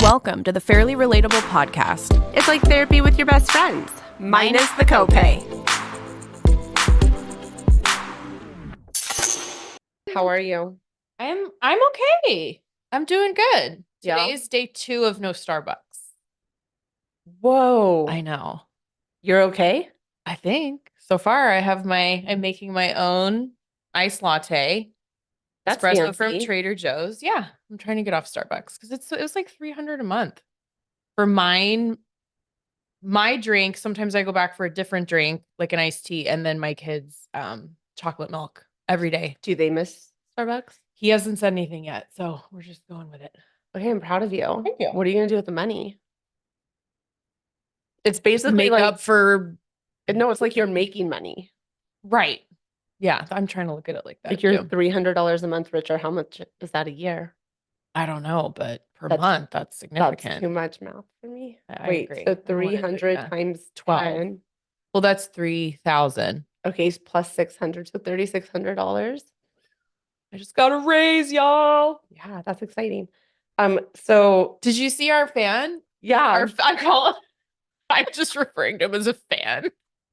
Welcome to the Fairly Relatable Podcast. It's like therapy with your best friends, minus the copay. How are you? I'm okay. I'm doing good. Yeah. Today is day 2 of no Starbucks. Whoa. I know. You're okay? I think. So far I'm making my own iced latte. That's espresso from fancy. Trader Joe's. Yeah. I'm trying to get off Starbucks because it was like $300 a month. For my drink, sometimes I go back for a different drink, like an iced tea, and then my kids chocolate milk every day. Do they miss Starbucks? He hasn't said anything yet, so we're just going with it. Okay, I'm proud of you. Thank you. What are you going to do with the money? It's basically Make like, up for no, it's like you're making money. right. Yeah, I'm trying to look at it like that. Like you're too. $300 a month richer. How much is that a year? I don't know, but per That's- month, that's significant. That's too much math for me. I Wait, agree. so I wanna do 300 that. times 12. 10. Well, that's 3,000. Okay, plus 600, so $3,600. I just got a raise, y'all. Yeah, that's exciting. So Did you see our fan? yeah, I'm just referring to him as a fan.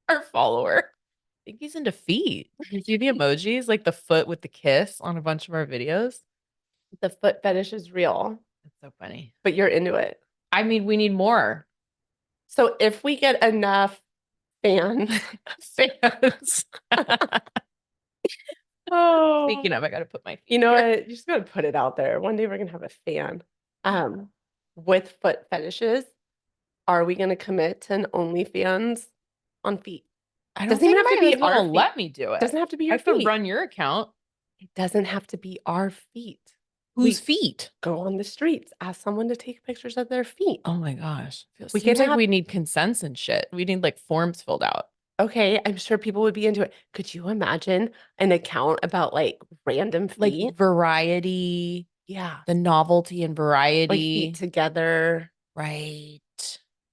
Our follower. I think he's into feet. You see the emojis, like the foot with the kiss on a bunch of our videos. the foot fetish is real, That's so funny. but you're into it. I mean, we need more So if we get enough fans, fans. oh, Speaking of, I got to put my feet you know here. what? You just gotta put it out there. One day we're gonna have a fan. With foot fetishes, are we gonna commit to an OnlyFans on feet? I Doesn't don't even think have to my be husband our will feet. let me do it. Doesn't have to be I your have to feet. run your account. It doesn't have to be our feet. Whose feet? Go on the streets, ask someone to take pictures of their feet. Oh my gosh. We We can seems like have- we need consents and shit. We need like forms filled out. Okay, I'm sure people would be into it. Could you imagine an account about like random Like feet? variety, Yeah, the novelty and like variety. feet together, Right.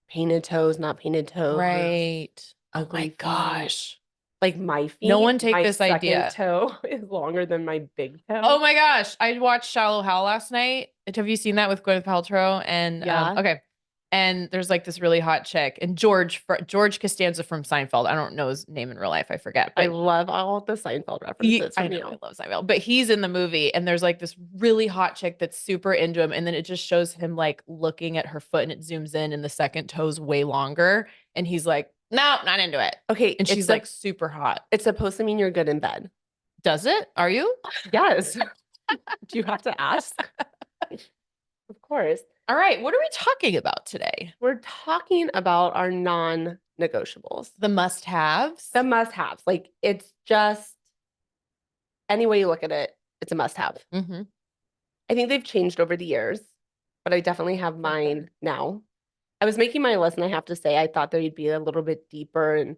painted toes, not painted toes. Right. Oh ugly my feet. gosh. Like my feet. No one take my this second idea. toe is longer than my big toe. Oh my gosh. I watched Shallow Hal last night. Have you seen that with Gwyneth Paltrow? And Yeah. okay. And there's like this really hot chick. And George Costanza from Seinfeld. I don't know his name in real life. I forget. I But love all the Seinfeld references I from know, you. I love Seinfeld, but he's in the movie and there's like this really hot chick that's super into him. And then it just shows him like looking at her foot and it zooms in and the second toe's way longer. And he's like, no, not into it. Okay, And she's like super hot. it's supposed to mean you're good in bed. Does it? Are you? Yes. Do you have to ask? Of course. All right. What are we talking about today? We're talking about our non-negotiables. The must-haves. The must-haves. Like it's just any way you look at it, it's a must-have. Mm-hmm. I think they've changed over the years, but I definitely have mine now. I was making my list and I have to say I thought they'd be a little bit deeper and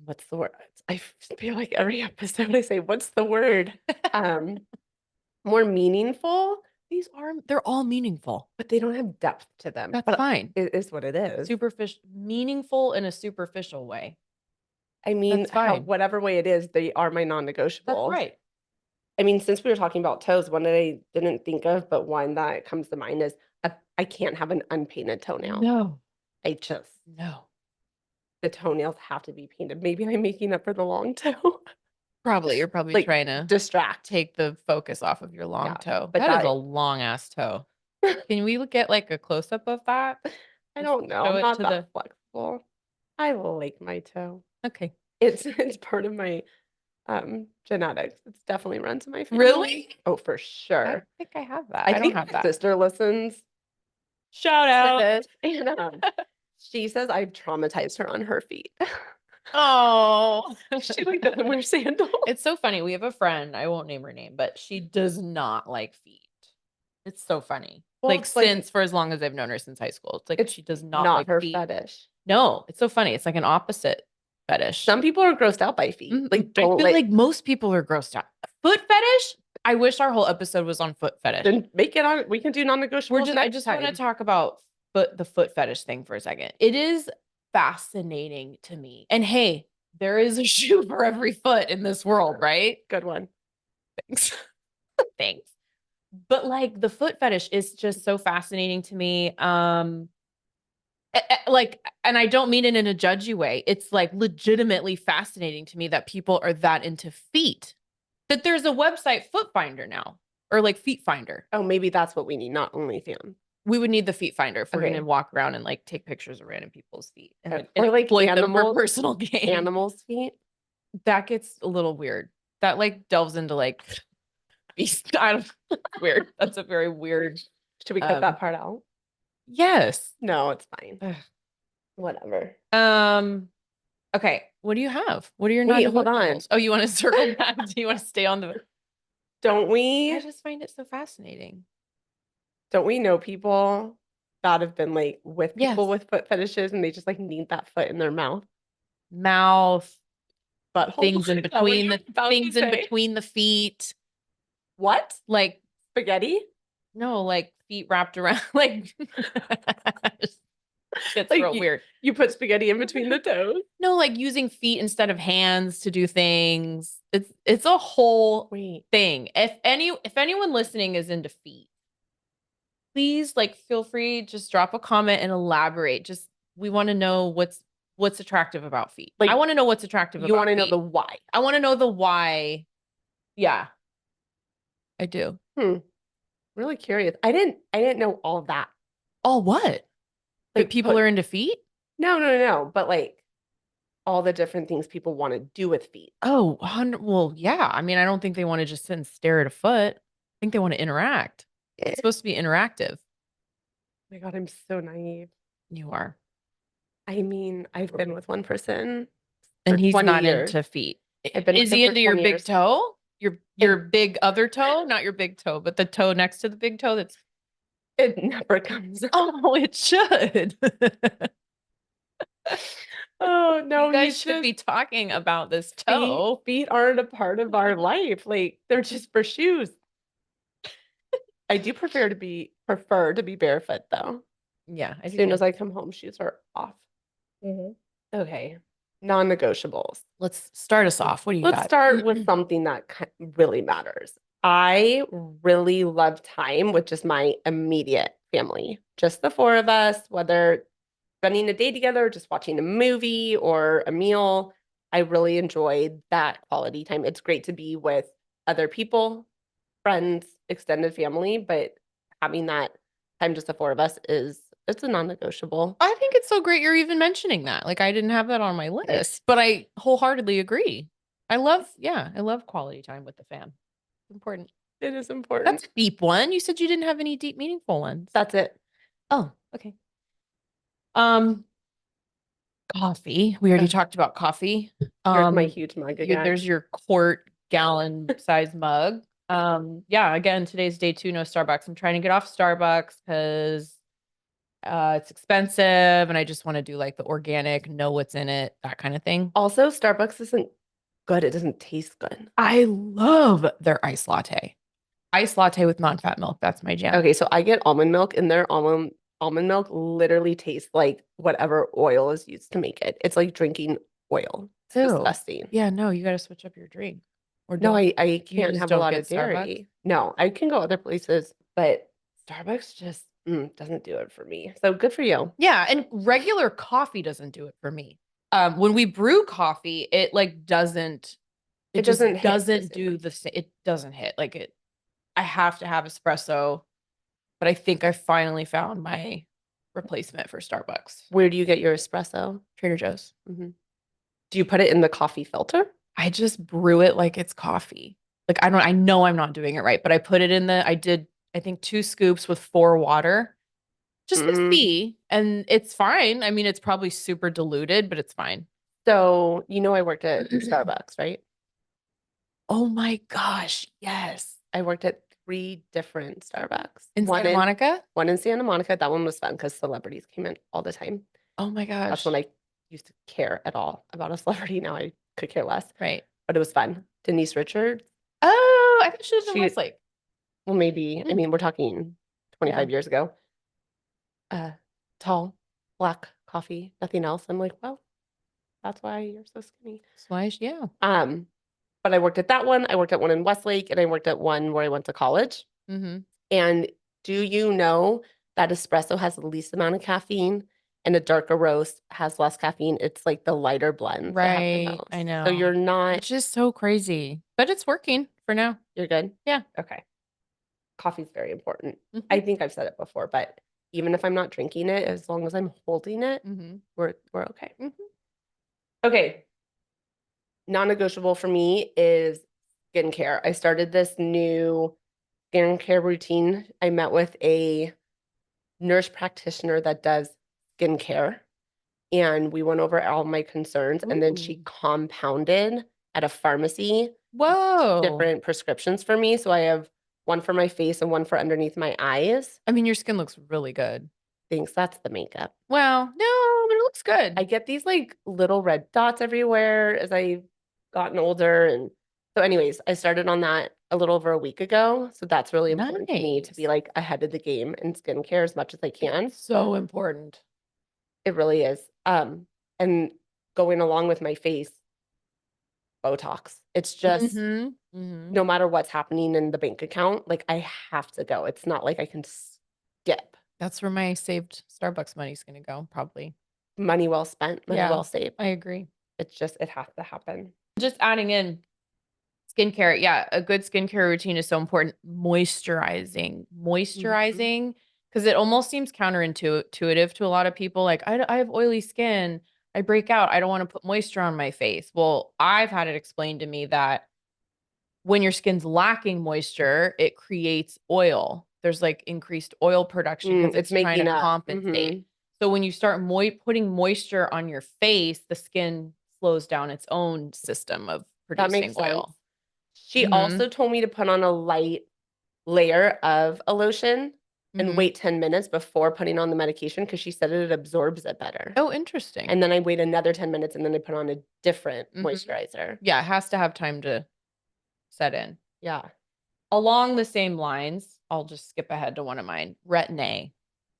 what's the word? I feel like every episode I say, what's the word? More meaningful, They're all meaningful. but they don't have depth to them. That's But fine. it is what it is. Meaningful in a superficial way. I mean, That's fine. whatever way it is, they are my non-negotiables. That's right. I mean, since we were talking about toes, one that I didn't think of, but one that comes to mind is I can't have an unpainted toenail. No. The toenails have to be painted. Maybe I'm making up for the long toe. You're probably Like, trying to distract. take the focus off of your long Yeah, toe. but That is that- a long ass toe. Can we get like a close up of that? I Just don't know. show I'm it not to that flexible. I like my toe. Okay. It's part of my genetics. It's definitely runs in my family. Really? Oh, for I sure. think I have that. I I don't think have my that. sister listens Shout to out. this, and she says I've traumatized her on her feet. Oh, She like doesn't wear sandals. it's so funny. We have a friend, I won't name her name, but she does not like feet. It's so funny. Well, Like it's like- since for as long as I've known her since high school. It's like It's she does not Not like her feet. fetish. No, it's so funny. It's like an opposite fetish. Some people are grossed out by feet. Mhm. Like I don't feel like most people are grossed out. Foot fetish? I wish our whole episode was on foot fetish. then make it on. We can do non-negotiables. I next just want to time. talk about the foot fetish thing for a second. It is fascinating to me. And hey, there is a shoe for every foot in this world, right? Good one. Thanks. Thanks. But like the foot fetish is just so fascinating to me. Like, and I don't mean it in a judgy way. It's like legitimately fascinating to me that people are that into feet. That there's a website, Foot Finder now, or like Feet Finder. Oh, maybe that's what we need, not OnlyFans. We would need the Feet Finder if we're Okay. going to walk around and like take pictures of random people's feet and, Okay. and Or like exploit them for animals- personal gain. Animals' feet. That gets a little weird. That like delves into like beast. I don't weird. That's a very weird. Should we cut that part out? Yes. No, it's fine. Ugh. Whatever. Okay. What do you have? What are your Wait, hold non-negotiables? on. Oh, you want to circle back? Do you want to stay on the? Don't we? I just find it so fascinating. Don't we know people that have been like with people Yes. with foot fetishes and they just like need that foot in their mouth? Mouth, Butthole? things in Is that what between you're the about to things in say? between the feet. What? Like, Spaghetti? no, like feet wrapped around like it's Like real weird. You put spaghetti in between the toes? No, like using feet instead of hands to do things. It's a whole Wait. thing. If anyone listening is into feet, please like feel free, just drop a comment and elaborate. Just we want to know what's attractive about feet. Like, I want to know what's attractive You about want to know feet. the why. I want to know the why. Yeah. I do. Really curious. I didn't know all of that. Oh, what? Like That people are into feet? No. But like all the different things people want to do with feet. Oh, well, yeah. I mean, I don't think they want to just sit and stare at a foot. I think they want to interact. It's supposed to be interactive. Oh my God, I'm so naive. You are. I mean, I've been with one person And for he's 20 not years. into feet. I've been Is with him he for into your 20 big years. toe? Your big other toe? Not your big toe, but the toe next to the big toe that's It never comes up. oh, it should. Oh no, You guys he's should be just talking about this feet, toe. feet aren't a part of our life. Like they're just for shoes. I do prefer to be barefoot though. Yeah, I As do soon too. as I come home, shoes are off. Okay. Non-negotiables. Let's start us off. What do you Let's got? start with something that really matters. I really love time with just my immediate family, just the four of us, whether spending a day together, just watching a movie or a meal. I really enjoyed that quality time. It's great to be with other people, friends, extended family, but having that time just the four of us it's a non-negotiable. I think it's so great you're even mentioning that. Like I didn't have that on my list, but I wholeheartedly agree. I love quality time with the fam. Important. It is important. That's a deep one. You said you didn't have any deep, meaningful ones. That's it. Oh, okay. Coffee. We already talked about coffee. Here's my huge mug again. There's your quart gallon size mug. Yeah, again, today's day 2, no Starbucks. I'm trying to get off Starbucks because it's expensive and I just want to do like the organic, know what's in it, that kind of thing. Also, Starbucks isn't good. It doesn't taste good. I love their iced latte. Iced latte with non-fat milk. That's my jam. Okay, so I get almond milk, and their almond milk literally tastes like whatever oil is used to make it. It's like drinking oil. It's Ew. disgusting. Yeah, no, you got to switch up your drink. Or No, don't. I can't just have a don't lot get of dairy. Starbucks? No, I can go other places, but Starbucks just doesn't do it for me. So good for you. Yeah, and regular coffee doesn't do it for me. When we brew coffee, it like doesn't. It just doesn't hit the doesn't same do way. the same. It doesn't hit like it. I have to have espresso, but I think I finally found my replacement for Starbucks. Where do you get your espresso? Trader Joe's. Do you put it in the coffee filter? I just brew it like it's coffee. Like I know I'm not doing it right, but I put it in I did, I think 2 scoops with 4 water. Just to see, and it's fine. I mean, it's probably super diluted, but it's fine. So, I worked at Starbucks, right? Oh my gosh, yes. I worked at 3 different Starbucks. In Santa Monica? One in Santa Monica. That one was fun because celebrities came in all the time. Oh my gosh. That's when I used to care at all about a celebrity. Now I could care less. Right. But it was fun. Denise Richards. Oh, I thought she was in She- Westlake. Well, maybe. I mean, we're talking 25 Yeah. years ago. Tall, black coffee, nothing else. I'm like, well, that's why you're so skinny. Yeah. But I worked at that one. I worked at one in Westlake, and I worked at one where I went to college. Mm-hmm. And do you know that espresso has the least amount of caffeine and a darker roast has less caffeine? It's like the lighter blends that have the Right. most. I know. So you're not, It's just so crazy, but it's working for now. you're good? Yeah. Okay. Coffee's very important. Mhm. I think I've said it before, but even if I'm not drinking it, as long as I'm holding it, Mm-hmm. we're okay. Mm-hmm. Okay. Non-negotiable for me is skincare. I started this new skincare routine. I met with a nurse practitioner that does skincare, and we went over all my concerns, and then she Ooh. compounded at a pharmacy Whoa. different prescriptions for me. So I have one for my face and one for underneath my eyes. I mean, your skin looks really good. Thinks that's the makeup. Well, no, but it looks good. I get these like little red dots everywhere as I've gotten older. And so anyways, I started on that a little over a week ago. So that's really important to me to be Nice. like ahead of the game in skincare as much as I can. So important. It really is. And going along with my face, Botox. It's just Mm-hmm. Mm-hmm. no matter what's happening in the bank account, like I have to go. It's not like I can skip. That's where my saved Starbucks money's going to go, probably. Money well spent, money Yeah. well saved. I agree. It's just, it has to happen. Just adding in skincare. Yeah, a good skincare routine is so important. Moisturizing, because it almost seems counterintuitive to a lot of people. Like, I have oily skin. I break out. I don't want to put moisture on my face. Well, I've had it explained to me that when your skin's lacking moisture, it creates oil. There's like increased oil production because it's trying making to up. compensate. So when you start putting moisture on your face, the skin slows down its own system of That producing makes sense. oil. She Mhm. also told me to put on a light layer of a lotion and Mhm. wait 10 minutes before putting on the medication because she said it absorbs it better. Oh, interesting. And then I wait another 10 minutes and then I put on a different Mhm. moisturizer. Yeah, it has to have time to set in. Yeah. Along the same lines, I'll just skip ahead to one of mine. Retin-A.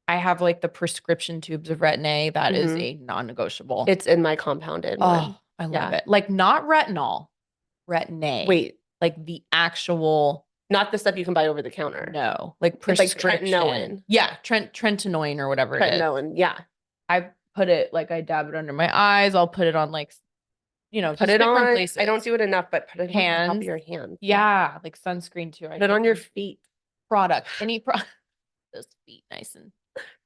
I have like the prescription tubes of Retin-A. That is a non-negotiable. It's in my compounded one. Oh, I love it. Like not retinol, Retin-A. Wait, Like the actual, not the stuff you can buy over the counter. no, like It's like prescription. tretinoin. Yeah, Trentanoin or whatever it is. Tretinoin, yeah. I put it like I dab it under my eyes. I'll put it on like, Put just it different on. places. I don't do it enough, but put it on the top of Hands. your hands. Yeah, like sunscreen too. Put it on your feet. Product. Any product. Those feet nice and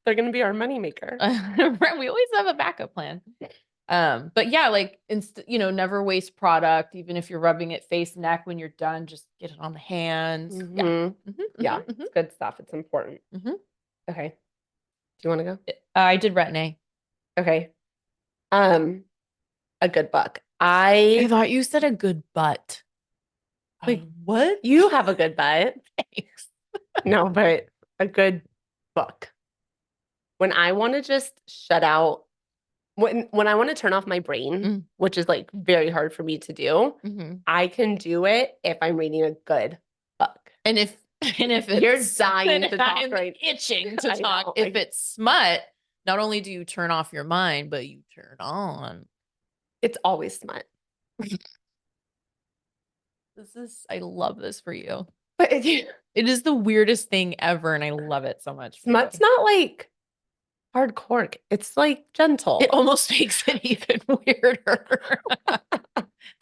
They're gonna be our moneymaker. we always have a backup plan. But yeah, like never waste product. Even if you're rubbing it face, neck, when you're done, just get it on the hands. Yeah. Mm-hmm. Yeah, it's good stuff. It's important. Okay. Do you want to go? I did Retin-A. Okay. A good book. I thought you said a good butt. Like what? You have a good butt. Thanks. No, but a good book. When I want to just shut out, when I want to turn off my brain, which is like very hard for me to do, I can do it if I'm reading a good book. And if you're dying to talk, I'm right? itching to talk. If it's smut, not only do you turn off your mind, but you turn on. It's always smut. I love this for you. But it is the weirdest thing ever, and I love it so much. Smut's not like hardcore. It's like gentle. It almost makes it even weirder.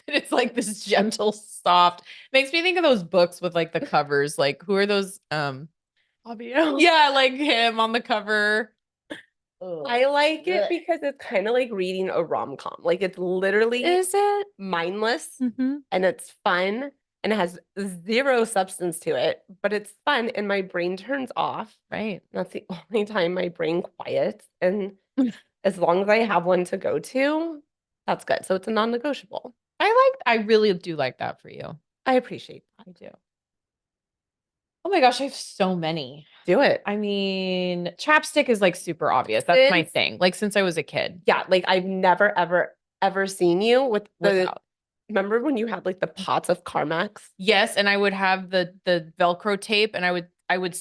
It's like this gentle, soft. Makes me think of those books with like the covers. Like who are those? Fabio. Yeah, like him on the cover. I like it because it's kind of like reading a rom-com. Like it's literally mindless and it's fun and it has zero substance to it, but it's fun and my brain turns off. Right. That's the only time my brain quiets. And as long as I have one to go to, that's good. So it's a non-negotiable. I really do like that for you. I appreciate that. I do. Oh my gosh, I have so many. Do it. I mean, chapstick is like super obvious. That's my thing. Like since I was a kid. Yeah, like I've never, ever seen you with remember when you had like the pots of Carmex? Yes, and I would have the Velcro tape and I would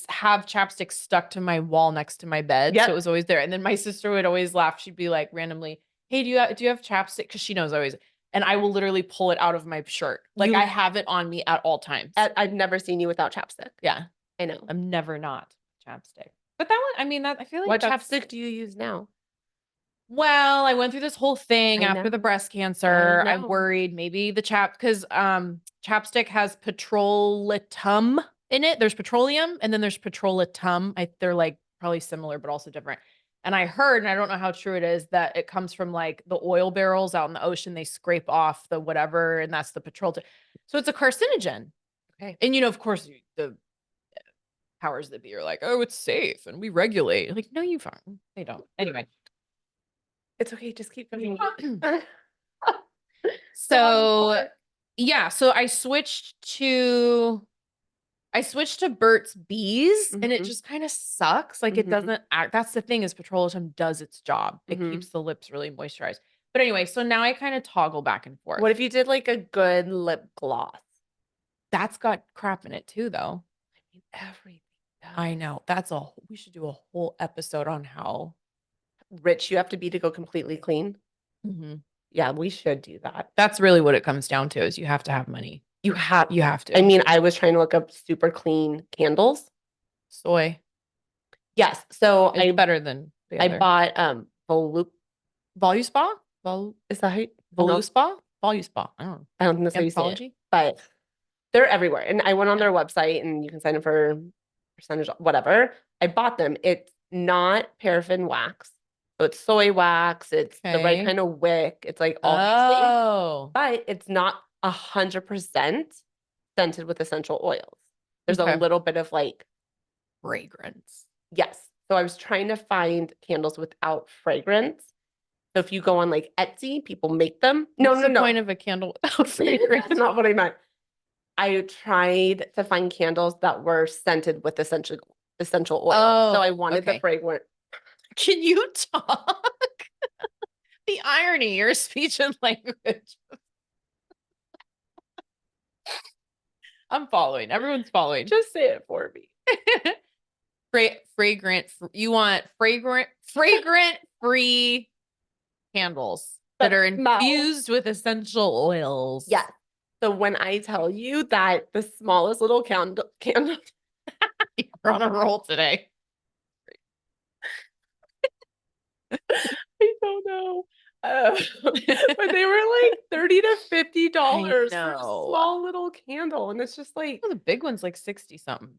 have chapstick stuck to my wall next to my bed. So it was always there. And then my sister would always laugh. She'd be like randomly, "Hey, do you have chapstick?" Because she knows always. And I will literally pull it out of my shirt. Like I have it on me at all times. I've never seen you without chapstick. Yeah. I know. I'm never not chapstick. But that one, I mean, that I feel like What that's chapstick do you use now? well, I went through this whole thing I after the know. breast cancer. I I'm know. worried maybe the because chapstick has petroleum in it. There's petroleum and then there's petroleum. They're like probably similar but also different. And I heard, and I don't know how true it is, that it comes from like the oil barrels out in the ocean. They scrape off the whatever, and that's the petroleum. So it's a carcinogen. Okay. And of course, the powers that be are like, oh, it's safe and we regulate. Like, no, you fucking they don't. Anyway. It's okay. Just keep going. So yeah, so I switched to Burt's Bees and it Mhm. just kind of sucks. Like it Mhm. doesn't act. That's the thing is petroleum does its job. It Mhm. keeps the lips really moisturized. But anyway, so now I kind of toggle back and forth. What if you did like a good lip gloss? That's got crap in it too, though. I mean, everything does. I know. We should do a whole episode on how Rich you have to be to go completely clean. Yeah, we should do that. That's really what it comes down to is you have to have money. You have to. I mean, I was trying to look up super clean candles. Soy. Yes. So It's better than the I other. bought Voluspa? Is that how you Voluspa? Voluspa. I don't know. I don't think that's how you say it, Anthropology? but they're everywhere. And I went on their website and you can sign up for percentage, whatever. I bought them. It's not paraffin wax. So it's soy wax. It's the right Okay. kind of wick. It's like all these things, Oh. but it's not 100% scented with essential oils. There's Okay. a little bit of like Fragrance. yes. So I was trying to find candles without fragrance. So if you go on like Etsy, people make them. What's the point of a candle without fragrance? That's not what I meant. I tried to find candles that were scented with essential oil. So I wanted the fragrance. Can you talk? The irony, your speech and language. I'm following. Everyone's following. Just say it for me. Fragrant. You want fragrant free candles that are infused with essential oils. Yes. So when I tell you that the smallest little candle You're on a roll today. I don't know. But they were like $30 to $50 for a small little candle. And it's just like the big one's like 60 something.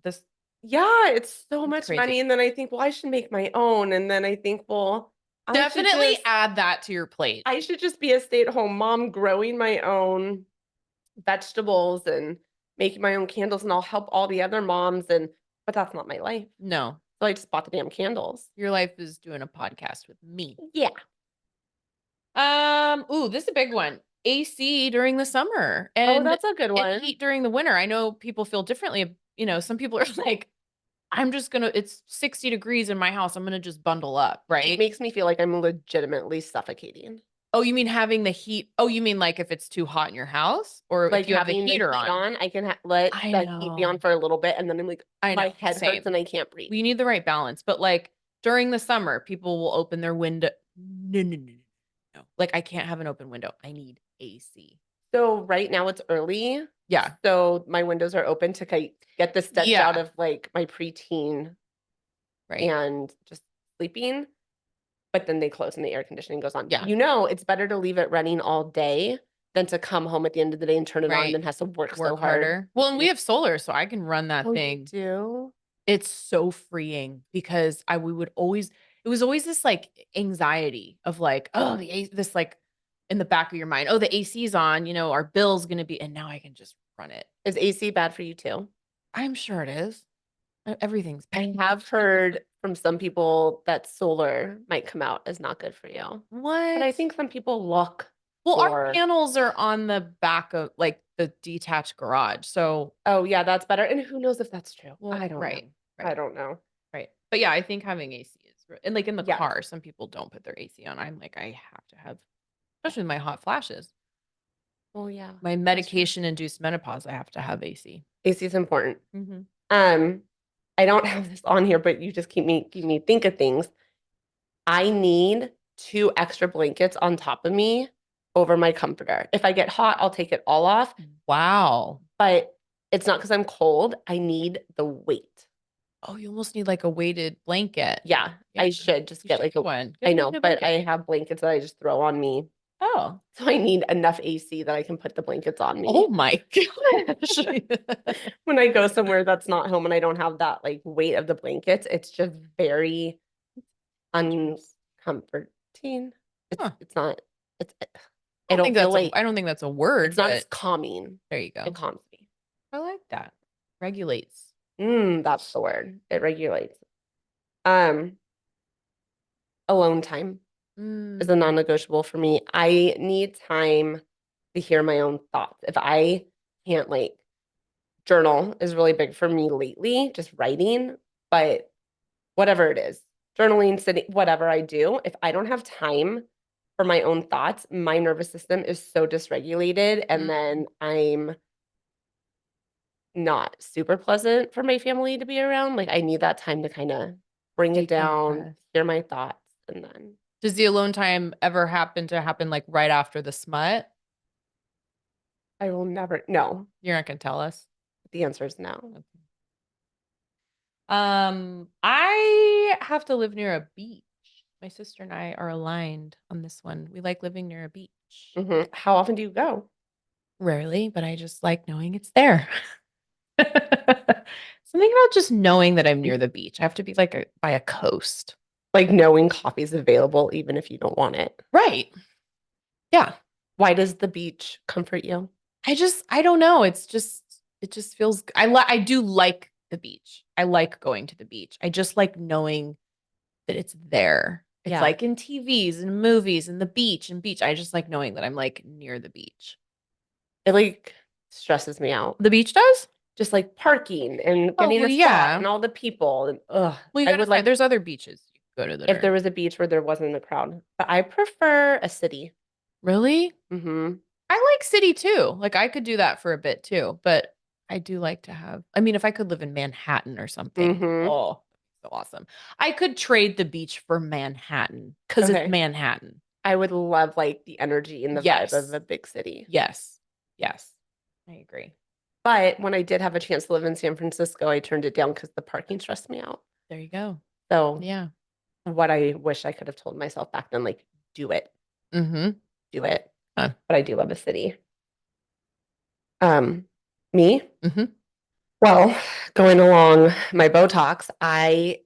Yeah, it's so much crazy. money. And then I think, well, I should make my own. And then I think, well, definitely add that to your plate. I should just be a stay-at-home mom growing my own vegetables and making my own candles, and I'll help all the other moms. But that's not my life. No. So I just bought the damn candles. Your life is doing a podcast with me. Yeah. Ooh, this is a big one. AC during the summer. And that's a good one. And heat during the winter. I know people feel differently. Some people are like, it's 60 degrees in my house. I'm gonna just bundle up, right? It makes me feel like I'm legitimately suffocating. Oh, you mean having the heat? Oh, you mean like if it's too hot in your house, or like if you have the heater on? I can let the heat be on for a little bit, and then I'm like, my head hurts and I can't breathe. You need the right balance. But like during the summer, people will open their window. No. Like I can't have an open window. I need AC. So right now it's early. Yeah. So my windows are open to get the stench out of like my preteen, right, and just sleeping. But then they close and the air conditioning goes on. Yeah. It's better to leave it running all day than to come home at the end of the day and turn it on and then has to work so hard. Well, and we have solar, so I can run that thing. You do? It's so freeing because it was always this like anxiety of like, oh, this like in the back of your mind, oh, the AC's on, our bill's going to be, and now I can just run it. Is AC bad for you too? I'm sure it is. Everything's bad. I have heard from some people that solar might come out as not good for you. What? But I think some people look. Well, our panels are on the back of like the detached garage. So. Oh yeah, that's better. And who knows if that's true? Well, I don't know. Right. I don't know. Right. But yeah, I think having AC is, and like in the car, some people don't put their AC on. I'm like, I have to have, especially with my hot flashes. Oh yeah. My medication-induced menopause, I have to have AC. AC is important. Mm-hmm. I don't have this on here, but you just keep me think of things. I need 2 extra blankets on top of me over my comforter. If I get hot, I'll take it all off. Wow. But it's not because I'm cold. I need the weight. Oh, you almost need like a weighted blanket. Yeah, Yeah, I should just you get should like get a, one. I Get a know, weighted but blanket. I have blankets that I just throw on me. Oh. So I need enough AC that I can put the blankets on me. Oh my gosh. When I go somewhere that's not home and I don't have that like weight of the blankets, it's just very uncomforting. Huh. It's not, it's, I I don't feel like, don't think that's a word, it's not as but calming. there you go. It calms me. I like that. Regulates. That's the word. It regulates. Um, Alone time is a Mm. non-negotiable for me. I need time to hear my own thoughts. If I can't like journal is really big for me lately, just writing, but whatever it is, journaling, sitting, whatever I do, if I don't have time for my own thoughts, my nervous system is so dysregulated and then I'm not super pleasant for my family to be around. Like I need that time to kind of bring it Take a down, breath. hear my thoughts, and then Does the alone time ever happen like right after the smut? I will never, no, You're not gonna tell us. the answer is no. I have to live near a beach. My sister and I are aligned on this one. We like living near a beach. How often do you go? Rarely, but I just like knowing it's there. Something about just knowing that I'm near the beach. I have to be like by a coast. Like knowing coffee is available even if you don't want it. Right. Yeah. Why does the beach comfort you? I don't know. It just feels I do like the beach. I like going to the beach. I just like knowing that it's there. It's Yeah. like in TVs and movies and the beach and beach. I just like knowing that I'm like near the beach. It like stresses me out. The beach does? Just like parking and Oh, getting well, a spot yeah. and all the people and Well, you I gotta would like there's other beaches you can go to that if there are was a beach where there wasn't a crowd. But I prefer a city. really. Mm-hmm. I like city too. Like I could do that for a bit too, but I do like to have. I mean, if I could live in Manhattan or something, Mm-hmm. oh, so awesome. I could trade the beach for Manhattan because Okay. it's Manhattan. I would love like the energy and the Yes. vibe of a big city. Yes. Yes. I agree. But when I did have a chance to live in San Francisco, I turned it down because the parking stressed me out. There you go. So Yeah. what I wish I could have told myself back then, like, do it, Mm-hmm. do it. Huh. But I do love a city. Me? Mm-hmm. Well, going along my Botox, I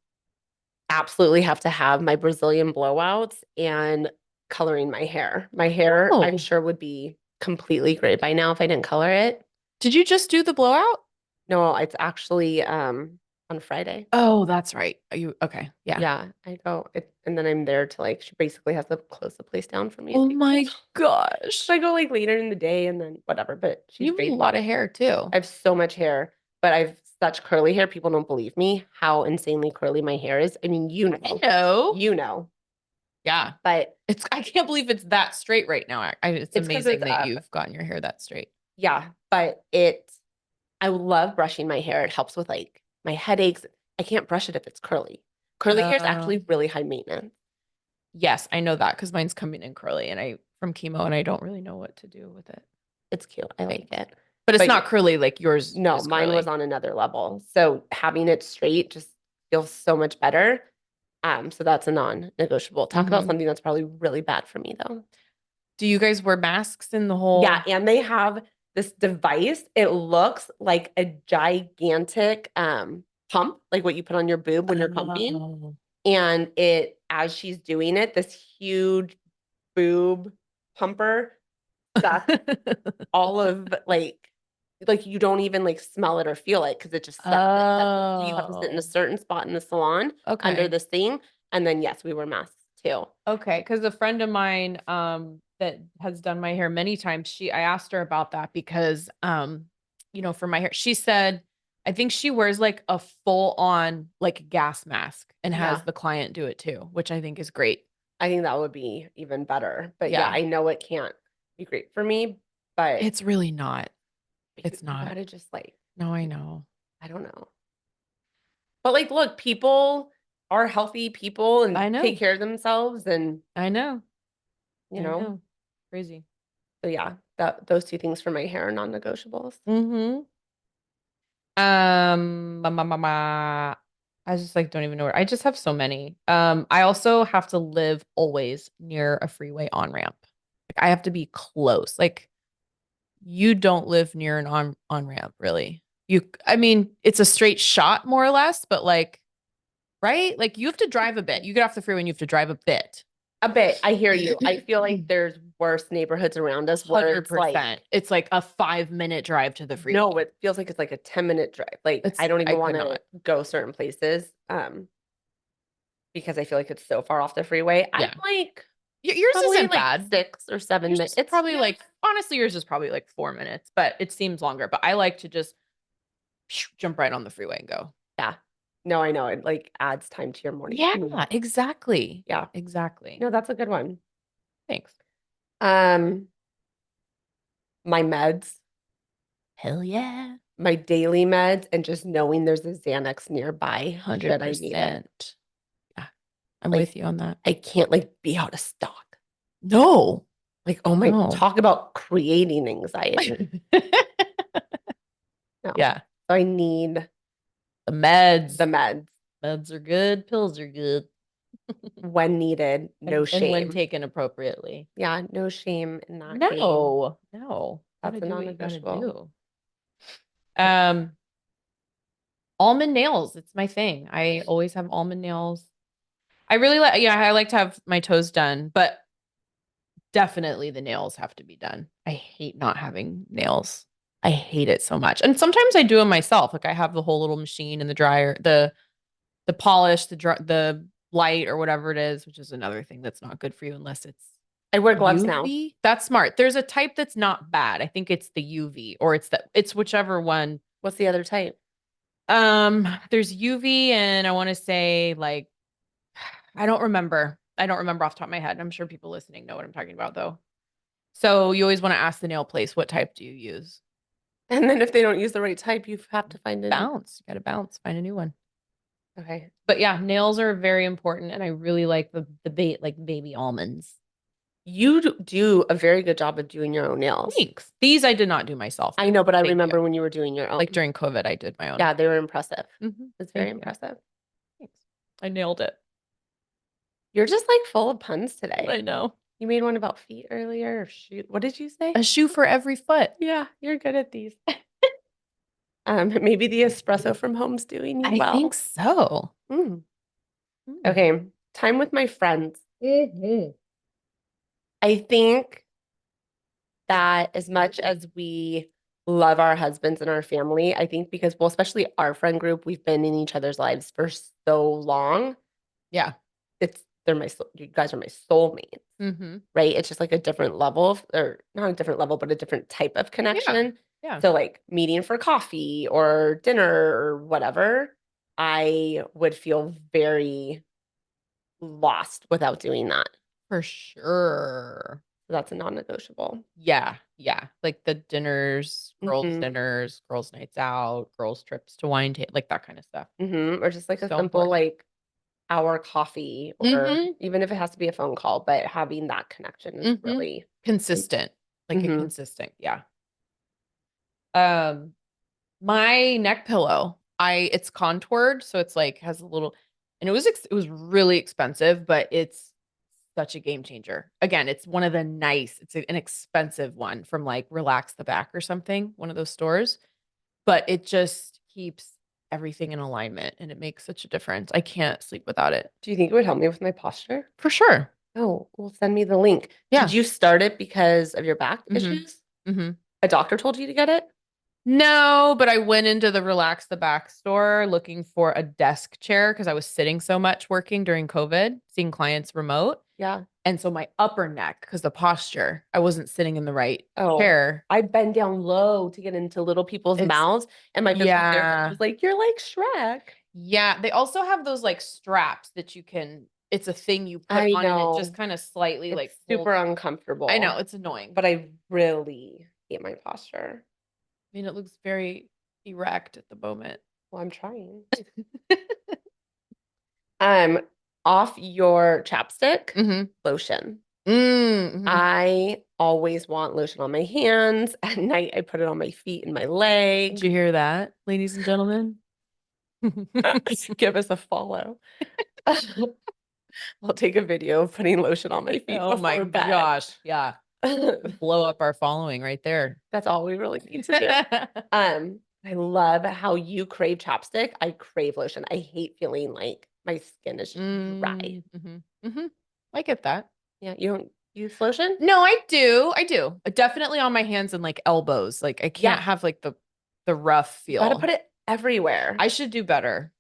absolutely have to have my Brazilian blowouts and coloring my hair. My hair, I'm Oh. sure, would be completely gray by now if I didn't color it. Did you just do the blowout? No, it's actually on Friday. Oh, that's right. Are you okay? Yeah. Yeah, I go and then I'm there to like she basically has to close the place down for me. Oh my gosh. So I go like later in the day and then whatever, but she's You have a great. lot of hair too. I have so much hair, but I've such curly hair. People don't believe me how insanely curly my hair is. I mean, you know, Yeah. but I can't believe it's that straight right now. It's 'cause amazing it's that up. you've gotten your hair that straight. Yeah, but I love brushing my hair. It helps with like my headaches. I can't brush it if it's curly. Curly hair is actually really high maintenance. Yes, I know that because mine's coming in curly and from chemo and I don't really know what to do with it. It's cute. I like it. But it's But not curly like yours. No, is mine curly. was on another level. So having it straight just feels so much better. So that's a non-negotiable. Talk about something that's probably really bad for me though. Do you guys wear masks in the whole? Yeah, and they have this device. It looks like a gigantic pump, like what you put on your boob when you're pumping. Oh. And as she's doing it, this huge boob pumper sucks all of like you don't even like smell it or feel it because it just sucks it. So you have to sit in a certain spot in the salon under this thing. And then yes, we wear masks too. Okay, because a friend of mine that has done my hair many times, I asked her about that because for my hair, she said I think she wears like a full on like gas mask and has the client do it too, which I think is great. I think that would be even better. But yeah, I know it can't be great for me, but it's really not. It's not. You gotta just like No, I know. I don't know. But like, look, people are healthy people and I know. take care of themselves and I know. you know. Crazy. So yeah, those two things for my hair are non-negotiables. I just like don't even know where. I just have so many. I also have to live always near a freeway on-ramp. Like I have to be close. Like you don't live near an on-ramp, really. I mean, it's a straight shot more or less, but like, right? Like you have to drive a bit. You get off the freeway and you have to drive a bit. A bit. I hear you. I feel like there's worse neighborhoods around us where it's 100%. like It's like a 5-minute drive to the freeway. no, it feels like it's like a 10-minute drive. Like I don't even want to go certain places because I feel like it's so far off the freeway. Yeah. I'm like yours probably isn't like bad. 6 or 7 minutes. It's probably like honestly yours is probably like 4 minutes, but it seems longer. But I like to just jump right on the freeway and go. Yeah. No, I know. It like adds time to your morning. Yeah, exactly. Yeah. Exactly. No, that's a good one. Thanks. My meds. Hell yeah. My daily meds and just knowing there's a Xanax nearby. 100%. Yeah. I'm Like, with you on that. I can't like be out of stock. No. Like, oh my, No. talk about creating anxiety. No. Yeah. So I need The meds. the meds Meds are good. Pills are good. when needed. No shame. And when taken appropriately. Yeah, no shame in that. No. That's a Gotta do what you gotta non-negotiable. do. Almond nails. It's my thing. I always have almond nails. I really like, I like to have my toes done, but definitely the nails have to be done. I hate not having nails. I hate it so much. And sometimes I do them myself. Like I have the whole little machine in the dryer, the polish, the light or whatever it is, which is another thing that's not good for you unless it's I wear gloves UV. now. That's smart. There's a type that's not bad. I think it's the UV or it's whichever one. What's the other type? There's UV and I want to say like I don't remember off the top of my head. I'm sure people listening know what I'm talking about though. So you always want to ask the nail place, what type do you use? And then if they don't use the right type, you have to find a bounce. You got to bounce, find a new one. Okay. But yeah, nails are very important and I really like the baby almonds. You do a very good job of doing your own nails. Thanks. These I did not do myself. I know, but I remember when you were doing your own. Like during COVID, I did my own. Yeah, they were impressive. Mm-hmm. It's very impressive. Thanks. I nailed it. You're just like full of puns today. I know. You made one about feet earlier or shoe. What did you say? A shoe for every foot. Yeah, you're good at these. Maybe the espresso from home's doing you well. I think so. Okay, time with my friends. I think that as much as we love our husbands and our family, I think because, well, especially our friend group, we've been in each other's lives for so long. Yeah. You guys are my soulmates, right? It's just like a different level or not a different level, but a different type of connection. Yeah. So like meeting for coffee or dinner or whatever, I would feel very lost without doing that. For sure. So that's a non-negotiable. Yeah. Yeah. Like the dinners, girls' dinners, girls' nights out, girls' trips to wine table, like that kind of stuff. Or just like a So simple important. like hour coffee or even if it has to be a phone call, but having that connection is really consistent. Like a consistent. Yeah. My neck pillow, it's contoured, so it's like has a little, and it was really expensive, but it's such a game changer. Again, it's one of it's an expensive one from like Relax the Back or something, one of those stores, but it just keeps everything in alignment and it makes such a difference. I can't sleep without it. Do you think it would help me with my posture? For sure. Oh, well, send me the link. Yeah. Did you start it because of your back issues? A doctor told you to get it? No, but I went into the Relax the Back store looking for a desk chair because I was sitting so much working during COVID, seeing clients remote. Yeah. And so my upper neck, because the posture, I wasn't sitting in the right chair. I bend down low to get into little people's mouths. And my therapist was like, you're like Shrek. Yeah. They also have those like straps that it's a thing you put on and it just kind of slightly like super uncomfortable. I know, it's annoying. But I really hate my posture. I mean, it looks very erect at the moment. Well, I'm trying. Off your chapstick, lotion. I always want lotion on my hands. At night, I put it on my feet and my legs. Did you hear that, ladies and gentlemen? Give us a follow. I'll take a video of putting lotion on my feet Oh my before bed. gosh. Yeah. Blow up our following right there. That's all we really need to do. I love how you crave chapstick. I crave lotion. I hate feeling like my skin is dry. I get that. Yeah, you don't use lotion? No, I do. Definitely on my hands and like elbows. Like I can't have like the rough feel. Gotta put it everywhere. I should do better.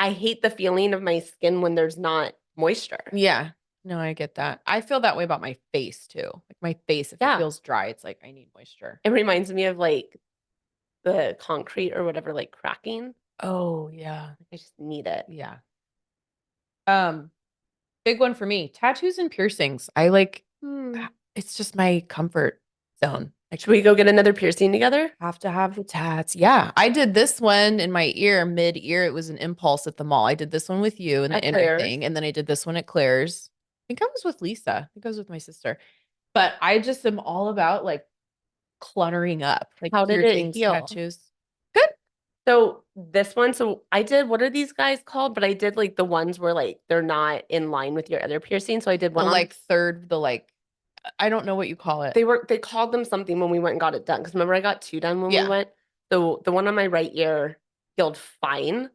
I hate the feeling of my skin when there's not moisture. Yeah. No, I get that. I feel that way about my face too. Like my face, if it feels dry, it's like I need moisture. It reminds me of like the concrete or whatever, like cracking. Oh yeah. I just need it. Yeah. Big one for me, tattoos and piercings. I like, it's just my comfort zone. Like, should we go get another piercing together? Have to have the tats. Yeah. I did this one in my ear, mid-ear. It was an impulse at the mall. I did this one with you and the inner thing. And then I did this one at Claire's. I think I was with Lisa. I think I was with my sister. But I just am all about like cluttering up. Like, how did it heal? Tattoos. Good. So this one, I did, what are these guys called? But I did like the ones where like they're not in line with your other piercing. So I did one I don't know what you call it. They called them something when we went and got it done. Because remember I got 2 done when we went. So the one on my right ear healed fine.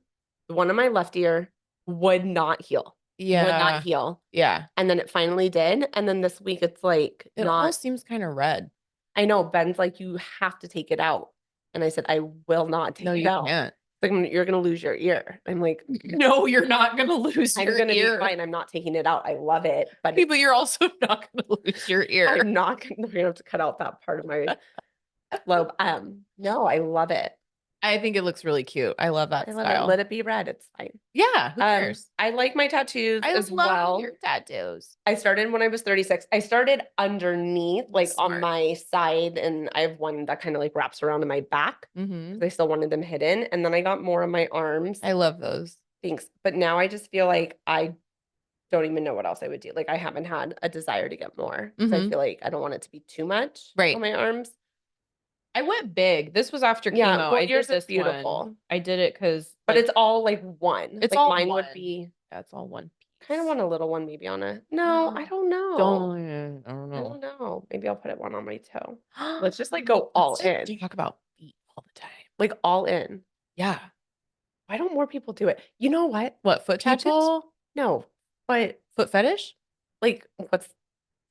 The one on my left ear would not heal. Yeah. Would not heal. Yeah. And then it finally did. And then this week it's like it almost seems kind of red. I know. Ben's like, you have to take it out. And I said, I will not take it out. No, you can't. Like, you're going to lose your ear. I'm like, no, you're not going to lose your ear. I'm going to be fine. I'm not taking it out. I love it. But you're also not going to lose your ear. I'm not going to have to cut out that part of my lobe. No, I love it. I think it looks really cute. I love that style. Let it be red. It's fine. Yeah, who cares? I like my tattoos as well. I love your tattoos. I started when I was 36. I started underneath, like on my side, and I have one that kind of like wraps around in my back. I still wanted them hidden. And then I got more on my arms. I love those. Thanks. But now I just feel like I don't even know what else I would do. Like I haven't had a desire to get more. I feel like I don't want it to be too much on my arms. I went big. This was after chemo. Well, I did this beautiful. One. I did it because, but it's all like one. It's like all mine one. would be. That's all one. Kind of want a little one, maybe on a. No, I don't know. I don't know. I don't know. Maybe I'll put one on my toe. Let's just like go all in. You talk about feet all the time. Like all in. Yeah. Why don't more people do it? You know what? What, foot tattoos? No, but foot fetish? Like what's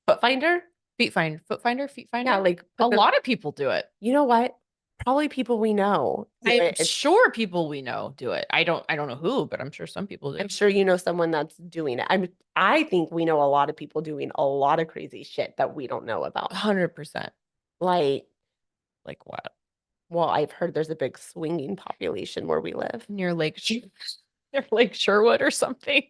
foot finder? Foot finder, feet finder. Yeah, like a lot of people do it. You know what? Probably people we know. I'm sure people we know do it. I don't know who, but I'm sure some people do. I'm sure you know someone that's doing it. I think we know a lot of people doing a lot of crazy shit that we don't know about. 100%. Like what? Well, I've heard there's a big swinging population where we live. Near Lake Sherwood or something.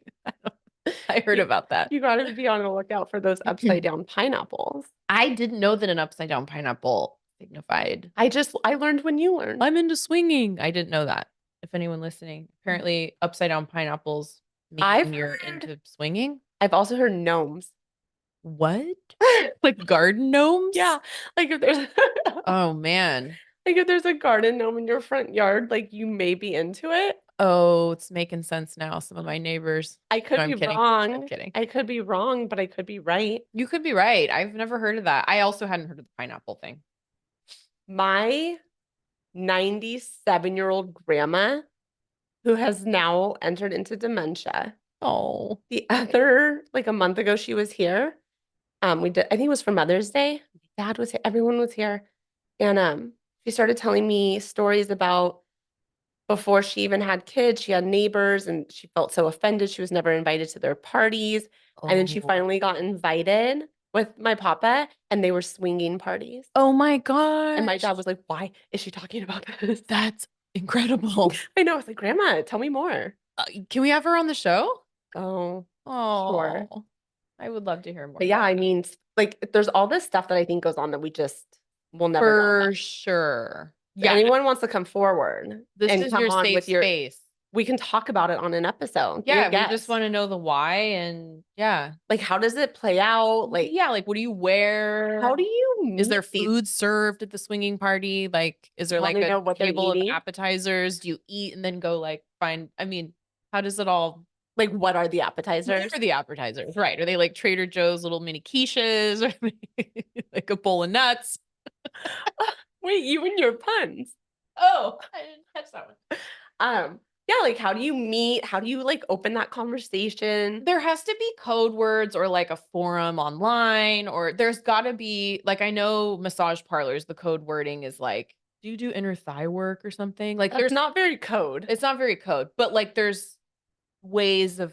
I heard about that. You got to be on the lookout for those upside down pineapples. I didn't know that an upside down pineapple signified. I learned when you learned. I'm into swinging. I didn't know that. If anyone listening, apparently upside down pineapples mean you're into swinging. I've also heard gnomes. What? Like garden gnomes? Yeah. Like if there's oh man. Like if there's a garden gnome in your front yard, like you may be into it. Oh, it's making sense now. Some of my neighbors. I could be wrong. I'm kidding. I could be wrong, but I could be right. You could be right. I've never heard of that. I also hadn't heard of the pineapple thing. My 97-year-old grandma, who has now entered into dementia. Oh. Like a month ago, she was here. I think it was for Mother's Day. My dad was here. Everyone was here. And she started telling me stories about before she even had kids, she had neighbors and she felt so offended. She was never invited to their parties. Oh. And then she finally got invited with my papa and they were swinging parties. Oh my God. And my dad was like, why is she talking about this? That's incredible. I know. I was like, Grandma, tell me more. Can we have her on the show? Oh, sure. I would love to hear more. But yeah, I mean, like there's all this stuff that I think goes on that we just will never know. For sure. Yeah. If anyone wants to come forward this and is come your on safe with space. we can talk about it on an episode. Be a Yeah, we just guest. want to know the why and yeah. Like, how does it play out? Like, Yeah, like what do you wear? how do you Is there meet these- food served at the swinging party? Like, is there like Wanna a know what they're table of eating? appetizers? Do you eat and then go like find? I mean, how does it all? Like, what are the What appetizers? are the appetizers? Right? Are they like Trader Joe's little mini quiches, or like a bowl of nuts? Wait, you and your puns. Oh, I didn't catch that one. Yeah, like, how do you meet? How do you like open that conversation? There has to be code words or like a forum online, or there's got to be like, I know massage parlors, the code wording is like, do you do inner thigh work or something? Like There's there's not very code. it's not very code, but like there's ways of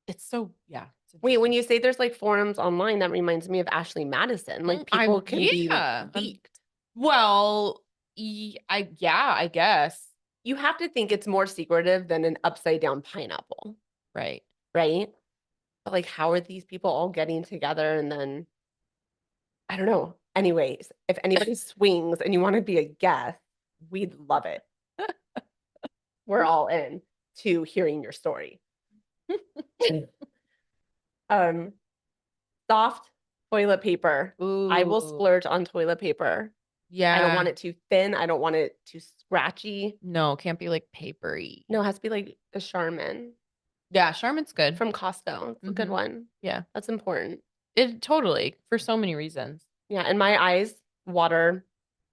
it's so yeah. it's Wait, when interesting. you say there's like forums online, that reminds me of Ashley Madison. Like, people can be leaked. Well, I guess. You have to think it's more secretive than an upside down pineapple, Right. right? But like, how are these people all getting together? And then, I don't know. Anyways, if anybody swings and you want to be a guest, we'd love it. We're all in to hearing your story. Soft toilet paper. I will Ooh, splurge on toilet paper. yeah. I don't want it too thin. I don't want it too scratchy. No, can't be like papery. No, it has to be like a Charmin Yeah, Charmin's good. from Costco. It's a good Mhm. one. Yeah. That's important. It totally for so many reasons. Yeah, and my eyes water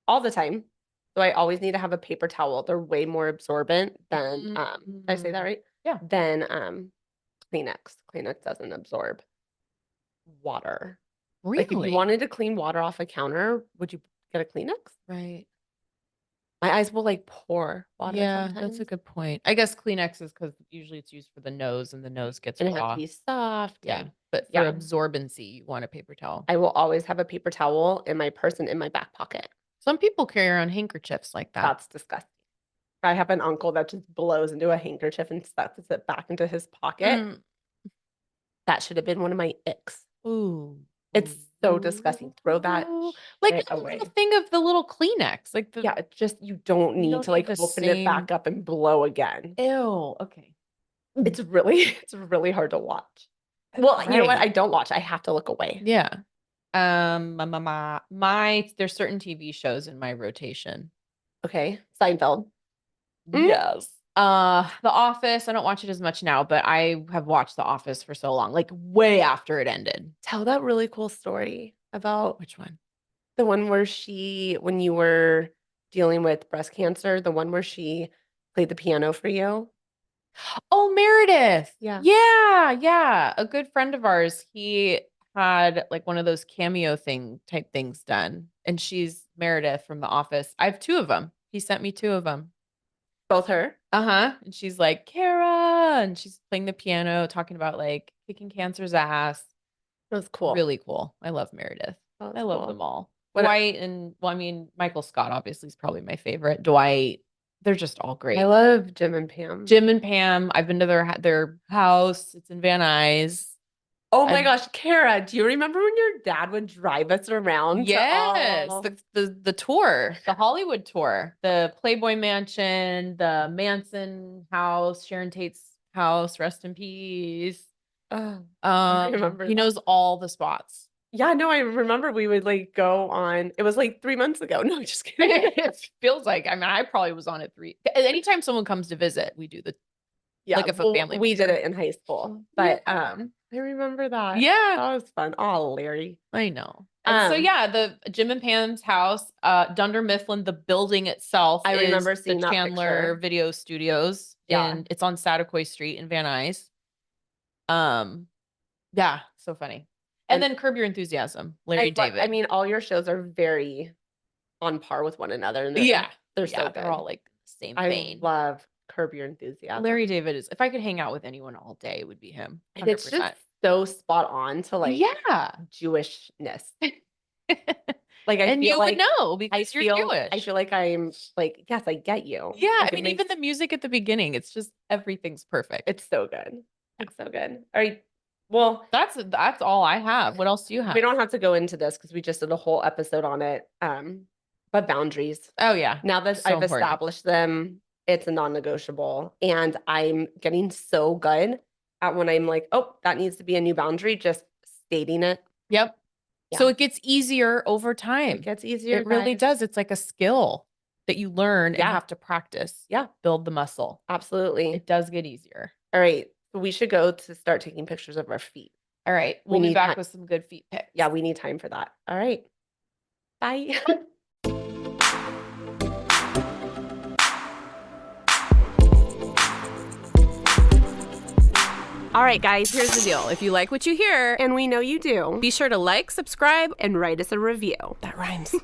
all the time. So I always need to have a paper towel. They're way more absorbent than did I say that right? Yeah. Than Kleenex. Kleenex doesn't absorb water. Really? Like, if you wanted to clean water off a counter, would you get a Kleenex? Right. My eyes will like pour water Yeah, sometimes. that's a good point. I guess Kleenex is because usually it's used for the nose and the nose gets And it has raw. to be soft. Yeah. and But for Yeah. absorbency, you want a paper towel. I will always have a paper towel in my purse and in my back pocket. Some people carry around handkerchiefs like that. That's disgusting. I have an uncle that just blows into a handkerchief and stuffs it back into his pocket. Mm. That should have been one of my icks. Ooh. It's so disgusting. Throw that Ooh. Like shit the away. little thing of the little Kleenex. Like the Yeah, it's just you don't need don't to need like the open it back up and blow again. Ew. Okay. It's really hard to watch. Well, you know what? I don't watch. I have to look away. Yeah. There's certain TV shows in my rotation. Okay. Seinfeld. Yes. The Office, I don't watch it as much now, but I have watched The Office for so long, like way after it ended. Tell that really cool story about Which one? the one where when you were dealing with breast cancer, the one where she played the piano for you. Oh, Meredith. Yeah. Yeah. A good friend of ours, he had like one of those cameo type things done. And she's Meredith from The Office. I have 2 of them. He sent me 2 of them. Both her. Uh-huh. And she's like, Kara. And she's playing the piano, talking about like kicking cancer's ass. That was cool. Really cool. I love Meredith. That was I love cool. them all. What- Dwight and, well, I mean, Michael Scott obviously is probably my favorite. Dwight, they're just all great. I love Jim and Pam. Jim and Pam, I've been to their house. It's in Van Nuys. Oh my I've- gosh, Kara, do you remember when your dad would drive us around? to Yes, all- the tour, the Hollywood tour, the Playboy Mansion, the Manson house, Sharon Tate's house, rest in peace. Oh, I remember He that. knows all the spots. Yeah, no, I remember we would like go on. It was like 3 months ago. No, just kidding. It feels like, I mean, I probably was on it 3. Anytime someone comes to visit, we do the Yeah, like if a well, family we did member. it in high school, but I remember that. Yeah, That was fun. Oh, Larry. I know. And so yeah, the Jim and Pam's house, Dunder Mifflin, the building itself. I remember is seeing the that Chandler picture. Video Studios. Yeah. And it's on Satakoy Street in Van Nuys. Yeah, so funny. And then Curb Your Enthusiasm, Larry David. I mean, all your shows are very on par with one another. And they're yeah, so good. they're all like the same I vein. love Curb Your Enthusiasm. Larry David is, if I could hang out with anyone all day, it would be him. And it's 100%. just so spot on to like yeah. Jewishness. Like, I And feel you like would know because you're Jewish. I feel like I'm like, yes, I get you. Yeah, Like, I it mean, even makes- the music at the beginning, it's just everything's perfect. it's so good. It's so good. All right. Well, That's all I have. What else do you have? we don't have to go into this because we just did a whole episode on it. But boundaries. Oh yeah. Now that So I've important. established them, it's a non-negotiable. And I'm getting so good at when I'm like, oh, that needs to be a new boundary, just stating it. Yep. Yeah. So it gets easier over time. It gets easier. It really guys. does. It's like a skill that you learn and Yeah. have to practice. Yeah. Build the muscle. Absolutely. It does get easier. All right. So we should go to start taking pictures of our feet. All right. We We'll be need back time. with some good feet pics. Yeah, we need time for that. All right. Bye. All right, guys, here's the deal. If you like what you hear, And we know you do. be sure to like, subscribe, And write us a review. that rhymes.